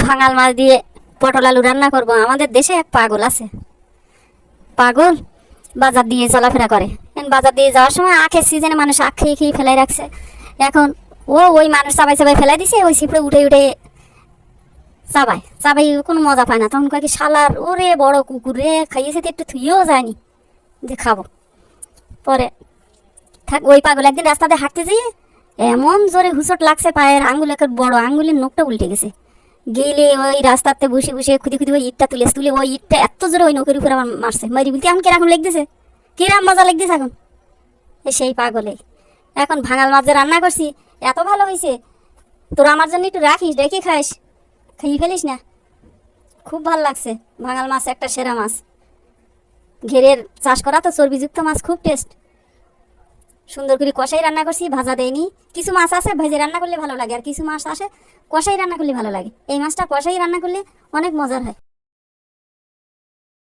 ভাঙাল মাছ দিয়ে পটল আলু রান্না করব। আমাদের দেশে এক পাগল আছে, পাগল বাজার দিয়ে চলাফেরা করে। বাজার দিয়ে যাওয়ার সময় আখের সিজনে মানুষ আখ খেয়ে খেয়ে ফেলাই রাখছে। এখন ওই মানুষ চাবাই চাবাই ফেলাই দিছে, ওই ছিপড়ে উঠে উঠে চাবাই চাবাই কোনো মজা পায় না। তখন কয় কি, শালার ওরে বড় কুকুর রে, খাইয়েছে তো একটু থুইয়েও যায়নি যে খাবো। পরে থাক, ওই পাগল একদিন রাস্তাতে হাঁটতে যেয়ে এমন জোরে হুঁচট লাগছে, পায়ের আঙ্গুল, একটা বড় আঙ্গুলের নখটা উল্টে গেছে। গেলে ওই রাস্তাতে বসে বসে খুদি খুদি ওই ইটটা তুলে ওই ইটটা এত জোরে ওই নখের উপরে আমার মারছে। মারি বলতে এখন কিরকম লেগতেছে, কিরকম মজা লাগতেছে এখন। সেই পাগলে এখন ভাঙাল মাছ যে রান্না করছি এত ভালো হয়েছে, তোরা আমার জন্য একটু রাখিস, রেখে খাইস, খাইয়ে ফেলিস না। খুব ভালো লাগছে। ভাঙাল মাছ একটা সেরা মাছ, ঘেরের চাষ করা তো চর্বিযুক্ত মাছ, খুব টেস্ট। সুন্দর করে কষাই রান্না করছি, ভাজা দেয়নি। কিছু মাছ আছে ভেজে রান্না করলে ভালো লাগে, আর কিছু মাছ আসে কষাই রান্না করলে ভালো লাগে। এই মাছটা কষাই রান্না করলে অনেক মজার হয়।